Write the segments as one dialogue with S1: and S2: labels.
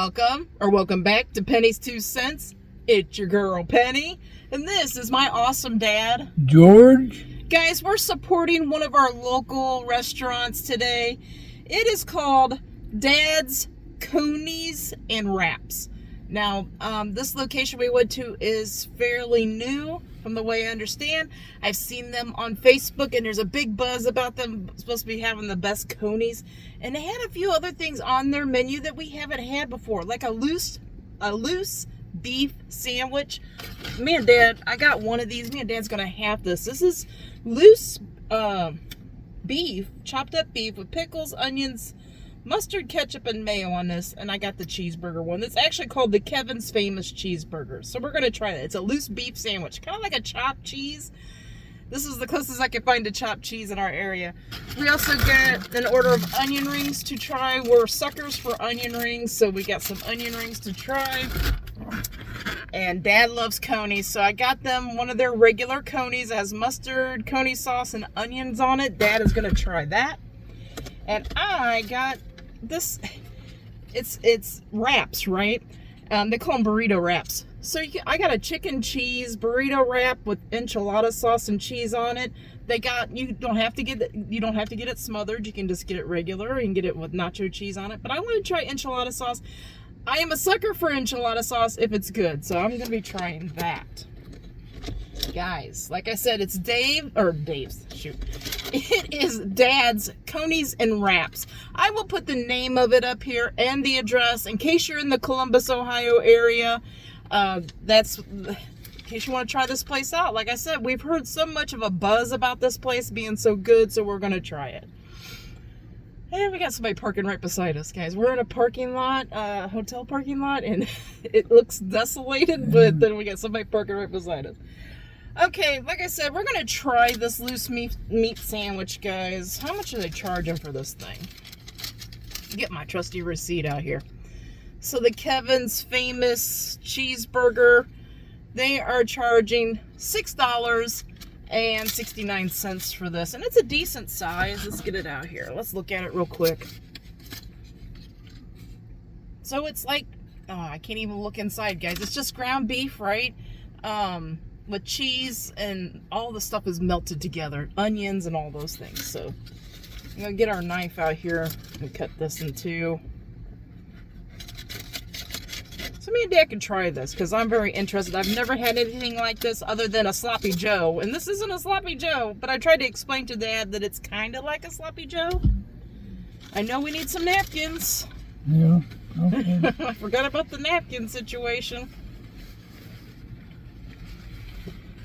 S1: Welcome back to Penny's 2 Cents. It's your girl Penny, and this is my awesome dad,
S2: George.
S1: Guys, we're supporting one of our local restaurants today. It is called Dad's Conies and Wraps. Now, this location we went to is fairly new, from the way I understand. I've seen them on Facebook, and there's a big buzz about them. Supposed to be having the best Conies, and they had a few other things on their menu that we haven't had before, like a loose beef sandwich. Me and Dad, I got one of these. Me and Dad's gonna have this. This is loose beef, chopped up beef with pickles, onions, mustard, ketchup, and mayo on this, and I got the cheeseburger one. It's actually called the Kevin's Famous Cheeseburger. So we're gonna try that. It's a loose beef sandwich, kind of like a chopped cheese. This is the closest I could find to chopped cheese in our area. We also get an order of onion rings to try. We're suckers for onion rings, so we got some onion rings to try. And Dad loves Coneys, so I got them one of their regular Coneys. It has mustard, Coney sauce, and onions on it. Dad is gonna try that. And I got this, it's wraps, right? They call them burrito wraps. So I got a chicken cheese burrito wrap with enchilada sauce and cheese on it. You don't have to get it smothered. You can just get it regular. You can get it with nacho cheese on it. But I want to try enchilada sauce. I am a sucker for enchilada sauce if it's good, so I'm gonna be trying that. Guys, like I said, it's Dave's. It is Dad's Conies and Wraps. I will put the name of it up here and the address in case you're in the Columbus, Ohio area. In case you want to try this place out. Like I said, we've heard so much of a buzz about this place being so good, so we're going to try it. And we got somebody parking right beside us, guys. We're in a parking lot, hotel parking lot, and it looks desolated, but then we got somebody parking right beside us. Okay, like I said, we're going to try this loose meat sandwich, guys. How much are they charging for this thing? Get my trusty receipt out here. So the Kevin's Famous Cheeseburger, they are charging $6.69 for this. And it's a decent size. Let's get it out here. Let's look at it real quick. So it's like, oh, I can't even look inside, guys. It's just ground beef, right? With cheese, and all the stuff is melted together. Onions and all those things. So I'm going to get our knife out here and cut this in two. So me and Dad can try this because I'm very interested. I've never had anything like this other than a sloppy Joe. And this isn't a sloppy Joe, but I tried to explain to Dad that it's kind of like a sloppy Joe. I know we need some napkins.
S2: Yeah, okay.
S1: I forgot about the napkin situation.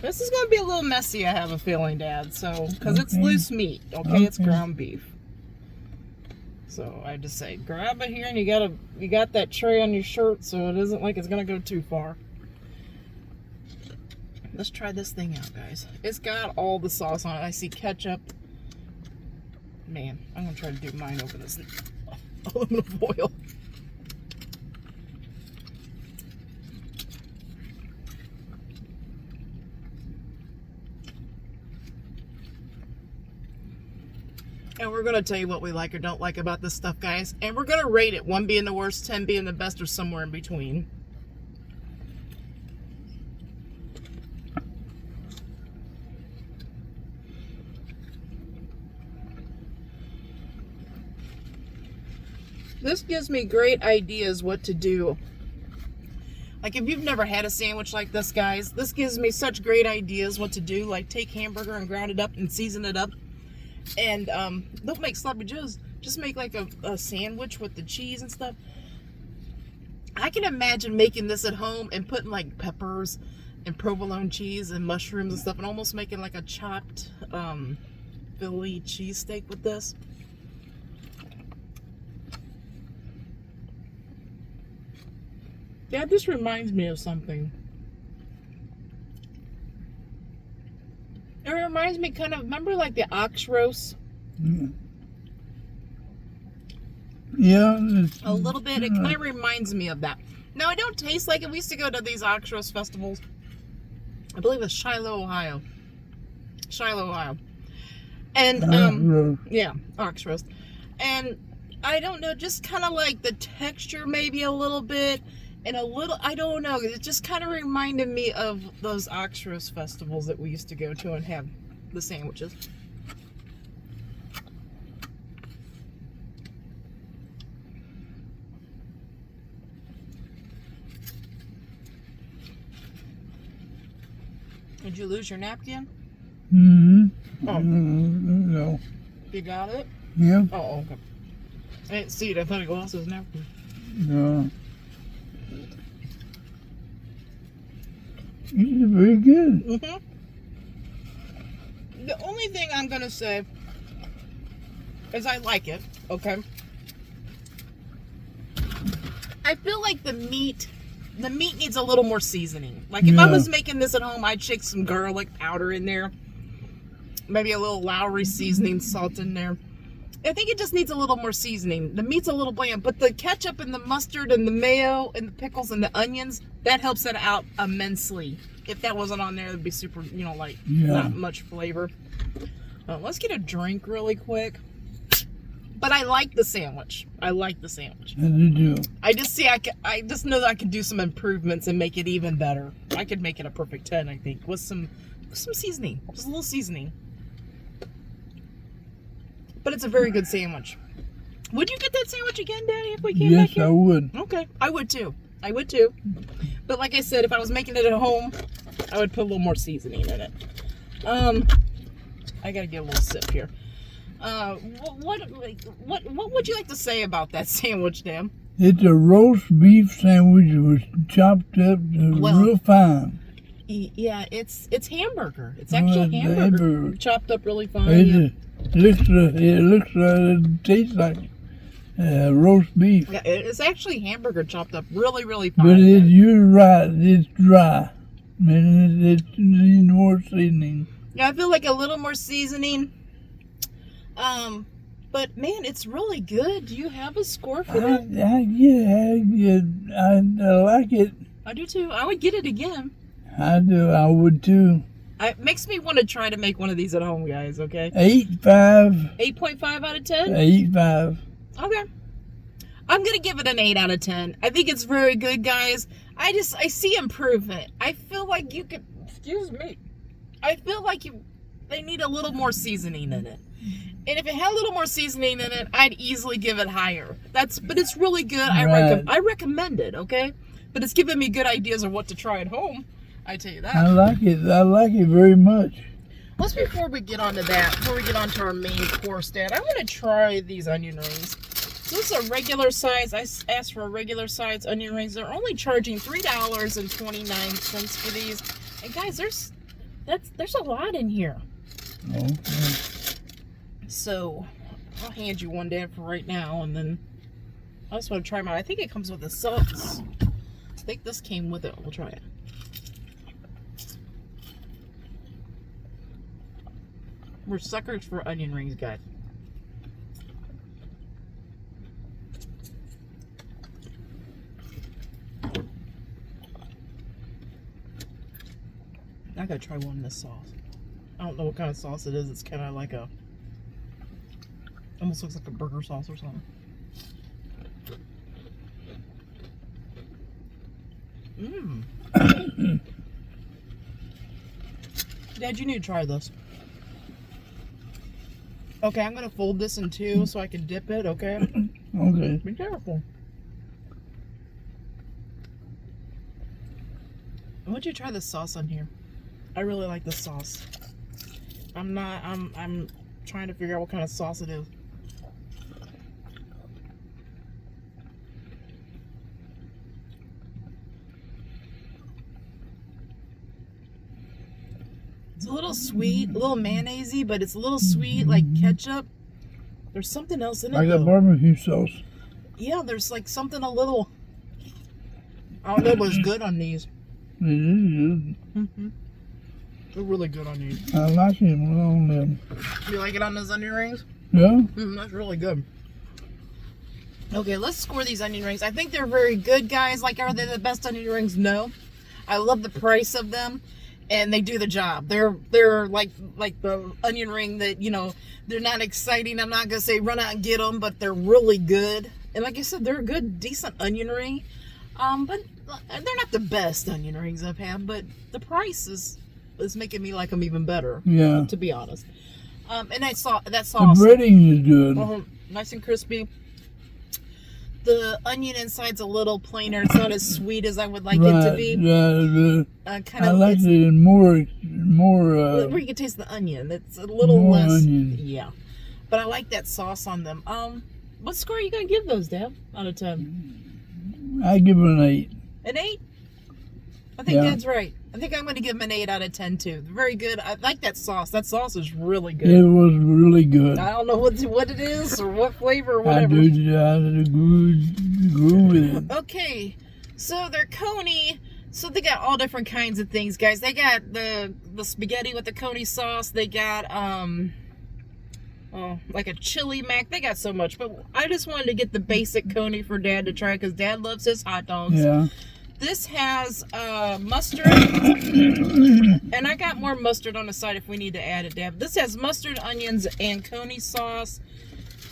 S1: This is going to be a little messy, I have a feeling, Dad. So, because it's loose meat, okay? It's ground beef. So I just say, grab it here, and you got that tray on your shirt, so it isn't like it's gonna go too far. Let's try this thing out, guys. It's got all the sauce on it. I see ketchup. Man, I'm gonna try to do mine over this aluminum foil. And we're going to tell you what we like or don't like about this stuff, guys. And we're going to rate it. 1 being the worst, 10 being the best, or somewhere in between. This gives me great ideas what to do. Like if you've never had a sandwich like this, guys, this gives me such great ideas what to do. Like take hamburger and ground it up and season it up. And don't make sloppy joes. Just make like a sandwich with the cheese and stuff. I can imagine making this at home and putting like peppers and provolone cheese and mushrooms and stuff, and almost making like a chopped Philly cheesesteak with this. Dad, this reminds me of something. It reminds me kind of, remember like the ox roast?
S2: Yeah.
S1: A little bit. It kind of reminds me of that. No, it don't taste like it. We used to go to these ox roast festivals. I believe it's Shiloh, Ohio. And, yeah, ox roast. And I don't know, just kind of like the texture maybe a little bit, and a little, I don't know, it just kind of reminded me of those Oxford festivals that we used to go to and have the sandwiches. Did you lose your napkin?
S2: Mm-hmm.
S1: Oh.
S2: No.
S1: You got it?
S2: Yeah.
S1: Oh, okay. I didn't see it. I thought it lost his napkin.
S2: No. It's very good.
S1: Mm-hmm. The only thing I'm going to say is I like it, okay? I feel like the meat needs a little more seasoning. Like if I was making this at home, I'd shake some garlic powder in there. Maybe a little Lowry seasoning salt in there. I think it just needs a little more seasoning. The meat's a little bland, but the ketchup and the mustard and the mayo and the pickles and the onions, that helps it out immensely. If that wasn't on there, it'd be super, not much flavor. Let's get a drink really quick. But I like the sandwich. I like the sandwich.
S2: I do.
S1: I just know that I could do some improvements and make it even better. I could make it a perfect 10, I think, with some seasoning. Just a little seasoning. But it's a very good sandwich. Would you get that sandwich again, Daddy, if we came back here?
S2: Yes, I would.
S1: Okay, I would too. But like I said, if I was making it at home, I would put a little more seasoning in it. I gotta get a little sip here. What would you like to say about that sandwich, Dan?
S2: It's a roast beef sandwich. It was chopped up real fine.
S1: Yeah, it's hamburger. It's actually hamburger chopped up really fine.
S2: It tastes like roast beef.
S1: Yeah, it's actually hamburger chopped up really, really fine.
S2: But you're right, it's dry. And it needs more seasoning.
S1: Yeah, I feel like a little more seasoning. But man, it's really good. Do you have a score for that?
S2: I like it.
S1: I do too. I would get it again.
S2: I do. I would too.
S1: It makes me want to try to make one of these at home, guys. Okay.
S2: 8.5.
S1: 8.5 out of 10.
S2: 8.5.
S1: Okay. I'm gonna give it an 8 out of 10. I think it's very good, guys. I see improvement. I feel like you could. Excuse me. I feel like they need a little more seasoning in it. And if it had a little more seasoning in it, I'd easily give it higher. But it's really good.
S2: Right.
S1: I recommend it, okay? But it's giving me good ideas of what to try at home. I tell you that.
S2: I like it. I like it very much.
S1: Before we get on to our main course, Dad, I want to try these onion rings. So this is a regular size. I asked for a regular size onion rings. They're only charging $3.29 for these. And guys, there's a lot in here.
S2: Okay.
S1: So I'll hand you one, Dad, for right now, and then I just want to try them out. I think it comes with a sauce. I think this came with it. We'll try it. We're suckers for onion rings, guys. I gotta try one in this sauce. I don't know what kind of sauce it is. It's kind of like almost looks like a burger sauce or something. Mmm. Dad, you need to try this. Okay, I'm gonna fold this in two so I can dip it, okay?
S2: Okay.
S1: Be careful. I want you to try the sauce on here. I really like the sauce. I'm trying to figure out what kind of sauce it is. It's a little sweet, a little mayonnaise-y, but it's a little sweet, like ketchup. There's something else in it.
S2: I got barbecue sauce.
S1: Yeah, there's like something a little. I don't know, but it's good on these.
S2: It is good.
S1: Mm-hmm. They're really good on these.
S2: I like it on them.
S1: You like it on those onion rings?
S2: Yeah?
S1: That's really good. Okay, let's score these onion rings. I think they're very good, guys. Like, are they the best onion rings? No. I love the price of them. and they do the job. They're like the onion ring that, you know, they're not exciting. I'm not gonna say run out and get them, but they're really good. And like I said, they're a good, decent onion ring. But they're not the best onion rings I've had. But the price is making me like them even better.
S2: Yeah.
S1: To be honest. And that sauce.
S2: The breading is good.
S1: Nice and crispy. The onion inside's a little plainer. It's not as sweet as I would like it to be.
S2: I like it more.
S1: Where you can taste the onion. It's a little less.
S2: Onion.
S1: Yeah, but I like that sauce on them. What score are you gonna give those, Dad? Out of 10?
S2: I give it an 8.
S1: An 8? I think Dad's right. I think I'm going to give them an 8 out of 10 too. Very good. I like that sauce. That sauce is really good.
S2: It was really good.
S1: I don't know what it is or what flavor or whatever.
S2: I agree with it.
S1: Okay, so they're Coney. So they got all different kinds of things, guys. They got the spaghetti with the Coney sauce. They got like a chili mac. They got so much, but I just wanted to get the basic Coney for Dad to try because Dad loves his hot dogs.
S2: Yeah.
S1: This has mustard, and I got more mustard on the side if we need to add it, Dad. This has mustard, onions, and Coney sauce,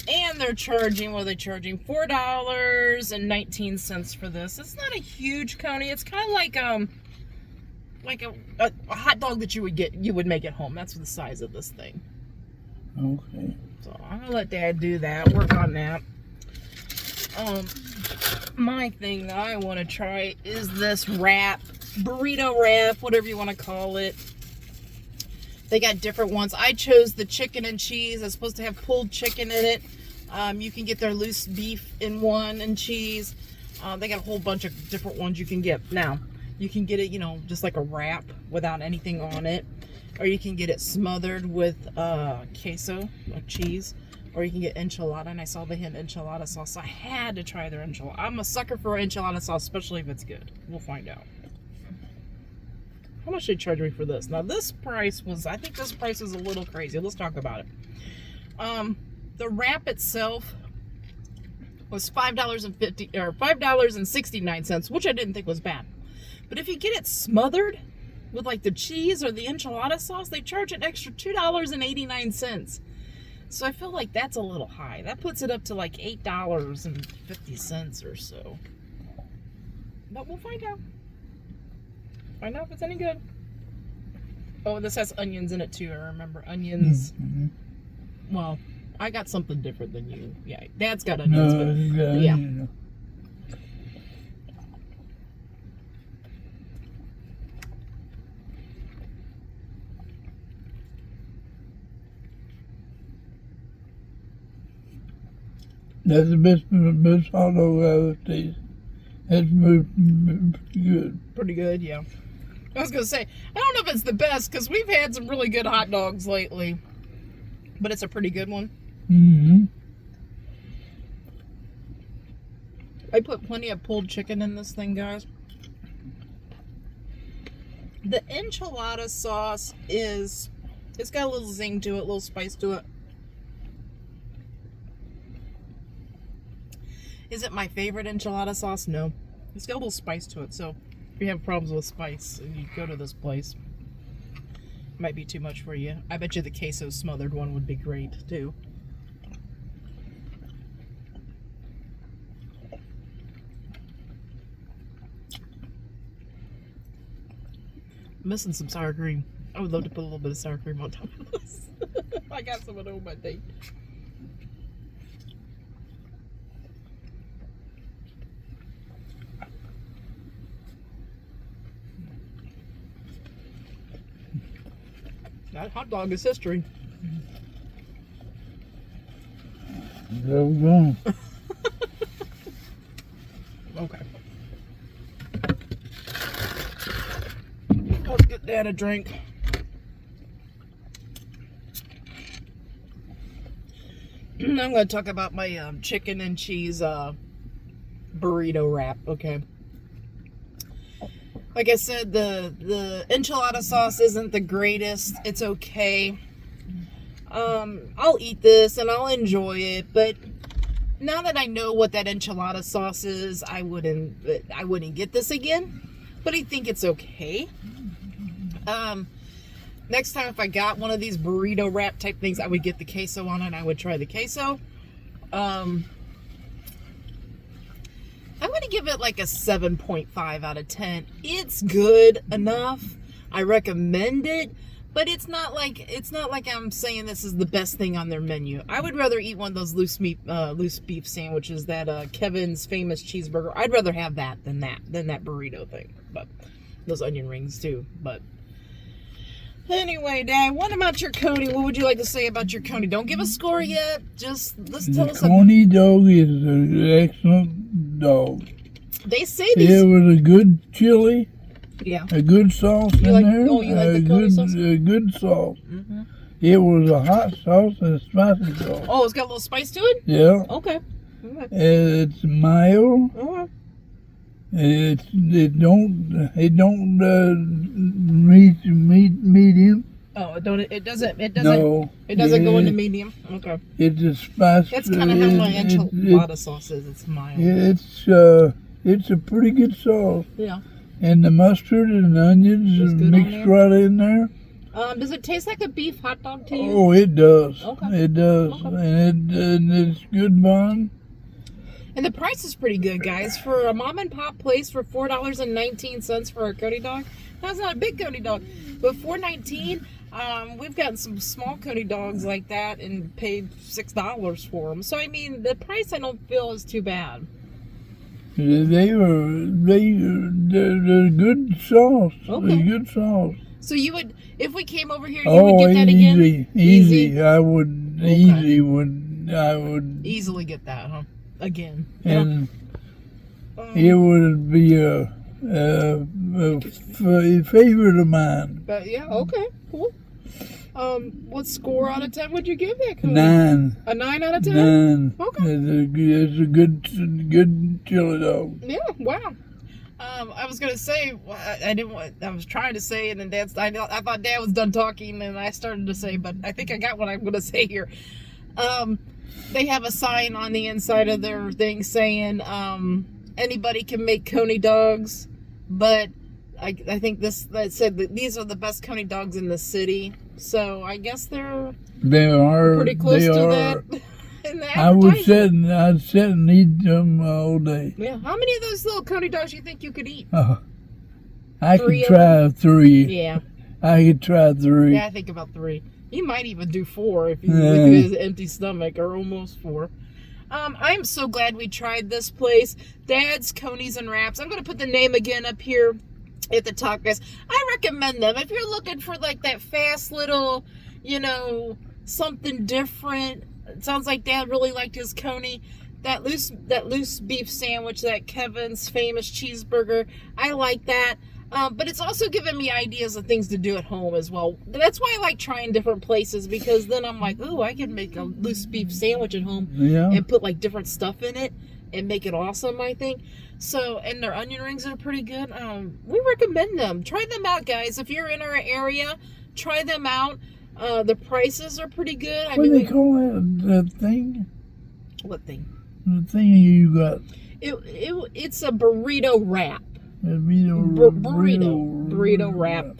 S1: and they're charging, what are they charging? $4.19 for this. It's not a huge Coney. It's kind of like a hot dog that you would make at home. That's the size of this thing.
S2: Okay.
S1: So I'm gonna let Dad do that. Work on that. My thing that I want to try is this wrap, burrito wrap, whatever you want to call it. They got different ones. I chose the chicken and cheese. It's supposed to have pulled chicken in it. You can get their loose beef in one and cheese. They got a whole bunch of different ones you can get. Now, you can get it, you know, just like a wrap without anything on it. Or you can get it smothered with queso, or cheese. Or you can get enchilada, and I saw they had enchilada sauce, so I had to try their enchilada. I'm a sucker for enchilada sauce, especially if it's good. We'll find out. How much did they charge me for this? Now this price was, I think this price was a little crazy. Let's talk about it. The wrap itself was $5.69, which I didn't think was bad. But if you get it smothered with like the cheese or the enchilada sauce, they charge an extra $2.89. So I feel like that's a little high. That puts it up to like $8.50 or so. But we'll find out. Find out if it's any good. Oh, this has onions in it too. I remember onions. Mm-hmm. Well, I got something different than you. Yeah, Dad's got onions. But, yeah.
S2: That's the best hot dog I've ever tasted. That's pretty good.
S1: Pretty good, yeah. I was going to say, I don't know if it's the best, because we've had some really good hot dogs lately. But it's a pretty good one.
S2: Mm-hmm.
S1: I put plenty of pulled chicken in this thing, guys. The enchilada sauce it's got a little zing to it, a little spice to it. Is it my favorite enchilada sauce? No. It's got a little spice to it, so if you have problems with spice and you go to this place, it might be too much for you. I bet you the queso smothered one would be great, too. I'm missing some sour cream. I would love to put a little bit of sour cream on top of this. I got some at home, I think. That hot dog is history.
S2: There we go.
S1: Okay. Let's get Dad a drink. I'm going to talk about my chicken and cheese burrito wrap, okay? Like I said, the enchilada sauce isn't the greatest. It's okay. I'll eat this and I'll enjoy it, but now that I know what that enchilada sauce is, I wouldn't get this again. But I think it's okay. Next time if I got one of these burrito wrap type things, I would get the queso on it and I would try the queso. I'm going to give it like a 7.5 out of 10. It's good enough. I recommend it, but it's not like I'm saying this is the best thing on their menu. I would rather eat one of those loose beef sandwiches, that Kevin's famous cheeseburger. I'd rather have that than that burrito thing. But those onion rings too. But anyway, Dad, what about your Coney? What would you like to say about your Coney? Don't give a score yet. Just let's tell us.
S2: The Coney dog is an excellent dog.
S1: They say these.
S2: It was a good chili.
S1: Yeah.
S2: A good sauce in there.
S1: Oh, you like the Coney sauce?
S2: A good sauce.
S1: Mm-hmm.
S2: It was a hot sauce and a spicy sauce.
S1: Oh, it's got a little spice to it?
S2: Yeah.
S1: Okay.
S2: It's mild.
S1: Okay.
S2: It don't medium.
S1: Oh, it doesn't
S2: No.
S1: It doesn't go into medium. Okay.
S2: It's a spice.
S1: That's kind of how my enchilada sauce is. It's mild.
S2: It's a pretty good sauce.
S1: Yeah.
S2: And the mustard and the onions mixed right in there.
S1: Does it taste like a beef hot dog to you?
S2: Oh, it does.
S1: Okay.
S2: It does.
S1: Okay.
S2: And it's good bun.
S1: And the price is pretty good, guys. For a mom and pop place for $4.19 for a Coney dog. That's not a big Coney dog, but $4.19. We've gotten some small Coney dogs like that and paid $6 for them. So I mean, the price I don't feel is too bad.
S2: They're good sauce.
S1: Okay.
S2: They're good sauce.
S1: So you would, if we came over here, you would get that again?
S2: Easy. I would
S1: Easily get that, huh? Again.
S2: And it would be a favorite of mine.
S1: But yeah, okay, cool. What score out of 10 would you give that? Coney?
S2: 9.
S1: A 9 out of 10?
S2: 9.
S1: Okay.
S2: It's a good chili dog.
S1: Yeah, wow. I was gonna say I was trying to say, and then I thought Dad was done talking, and I started to say, but I think I got what I'm gonna say here. They have a sign on the inside of their thing saying anybody can make Coney dogs, but I think that said that these are the best Coney dogs in the city. So I guess they're pretty close to that.
S2: I'd sit and eat them all day.
S1: Yeah. How many of those little Coney dogs do you think you could eat?
S2: I could try 3.
S1: Yeah.
S2: I could try 3.
S1: Yeah, I think about 3. You might even do 4 if you with his empty stomach, or almost 4. I'm so glad we tried this place. Dad's Conies and Wraps. I'm going to put the name again up here at the top, guys. I recommend them. If you're looking for like that fast little, something different. It sounds like Dad really liked his Coney. That loose beef sandwich, that Kevin's famous cheeseburger. I like that. But it's also given me ideas of things to do at home as well. That's why I like trying different places, because then I'm like, oh, I can make a loose beef sandwich at home and put like different stuff in it and make it awesome, I think. So, and their onion rings are pretty good. We recommend them. Try them out, guys. If you're in our area, try them out. The prices are pretty good.
S2: What do they call that thing?
S1: What thing?
S2: The thing you got.
S1: It's a burrito wrap.
S2: Burrito
S1: wrap.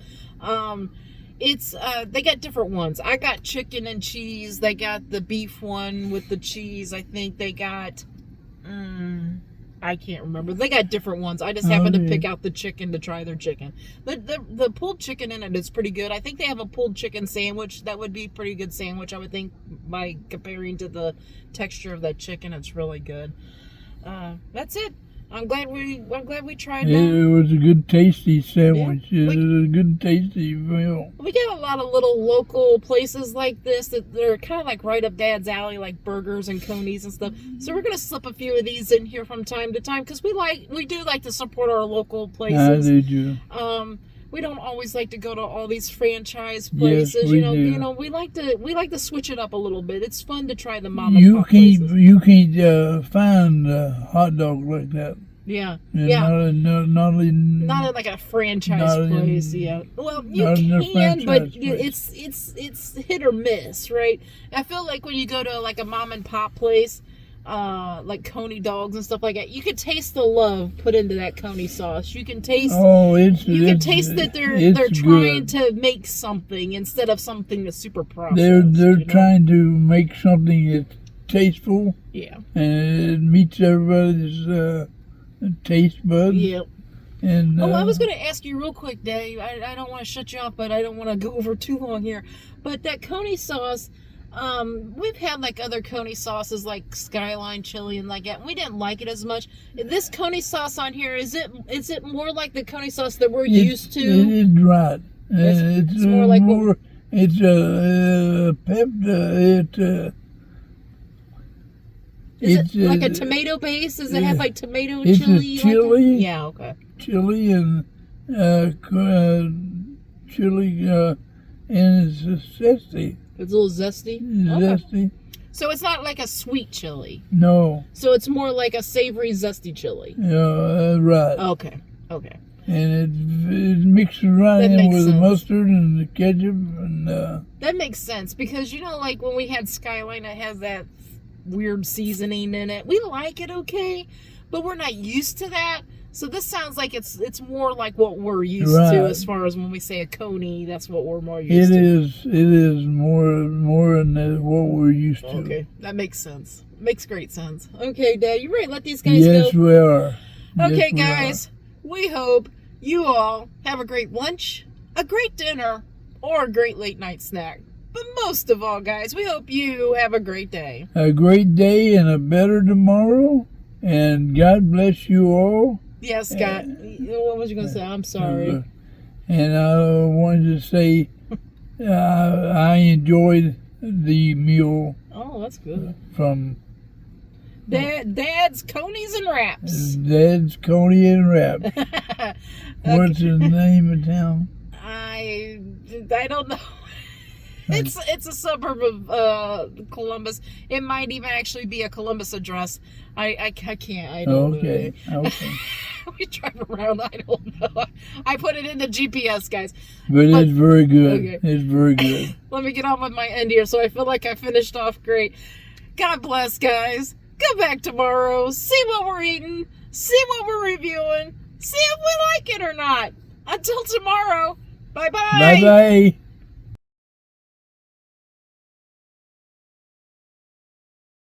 S1: It's they got different ones. I got chicken and cheese. They got the beef one with the cheese. I think they got I can't remember. They got different ones. I just happened to pick out the chicken to try their chicken. The pulled chicken in it is pretty good. I think they have a pulled chicken sandwich. That would be a pretty good sandwich, I would think, by comparing to the texture of that chicken. It's really good. That's it. I'm glad we tried that.
S2: It was a good, tasty sandwich. Yeah. It was a good, tasty meal.
S1: We got a lot of little local places like this that they're kind of like right up Dad's alley, like burgers and Conies and stuff. So we're gonna slip a few of these in here from time to time because we do like to support our local places.
S2: I do too.
S1: We don't always like to go to all these franchise places.
S2: Yes, we do.
S1: We like to switch it up a little bit. It's fun to try the mom and pop places.
S2: You can't find a hot dog like that.
S1: Yeah.
S2: Not in
S1: like a franchise place. Well, you can, but it's hit or miss, right? I feel like when you go to like a mom and pop place, like Coney dogs and stuff like that. You can taste the love put into that Coney sauce. You can taste.
S2: Oh,
S1: You can taste that they're trying
S2: good.
S1: to make something instead of something that's super processed.
S2: They're
S1: you know?
S2: trying to make something that's tasteful.
S1: Yeah.
S2: And it meets everybody's taste buds.
S1: Yep.
S2: And
S1: I was going to ask you real quick, Dave. I don't want to shut you off, but I don't want to go over too long here. But that Coney sauce, we've had like other Coney sauces like Skyline chili and like that. And we didn't like it as much. This Coney sauce on here, is it more like the Coney sauce that we're used to?
S2: It's right.
S1: It's more like
S2: it's pep.
S1: Is it like a tomato base? Does it have like tomato
S2: it's
S1: chili?
S2: A chili.
S1: Like yeah, okay.
S2: Chili and chili and it's zesty.
S1: It's a little zesty.
S2: Zesty.
S1: Okay. So it's not like a sweet chili.
S2: No.
S1: So it's more like a savory, zesty chili.
S2: Yeah, right.
S1: Okay. Okay.
S2: And it mixes right in with the mustard and the ketchup and.
S1: That makes sense because like when we had Skyline, it has that weird seasoning in it. We like it okay, but we're not used to that. So this sounds like it's more like what we're used to as far as when we say a Coney, that's what we're more used to.
S2: It is more than what we're used to.
S1: Okay, that makes sense. Makes great sense. Okay, Dad, you ready to let these guys go?
S2: Yes, we are.
S1: Okay, guys, we hope you all have a great lunch, a great dinner, or a great late night snack. But most of all, guys, we hope you have a great day.
S2: A great day and a better tomorrow. And God bless you all.
S1: Yes, Scott. What was you going to say? I'm sorry.
S2: And I wanted to say I enjoyed the meal.
S1: Oh, that's good.
S2: From
S1: Dad's Conies and Wraps.
S2: Dad's Coney and Wraps.
S1: Okay.
S2: What's the name of town?
S1: I don't know. It's a suburb of Columbus. It might even actually be a Columbus address. I can't. I don't know.
S2: Okay.
S1: We drive around. I don't know. I put it in the GPS, guys.
S2: But it's very good.
S1: Okay.
S2: It's very good.
S1: Let me get on with my end here, so I feel like I finished off great. God bless, guys. Come back tomorrow. See what we're eating. See what we're reviewing. See if we like it or not. Until tomorrow. Bye-bye.
S2: Bye-bye.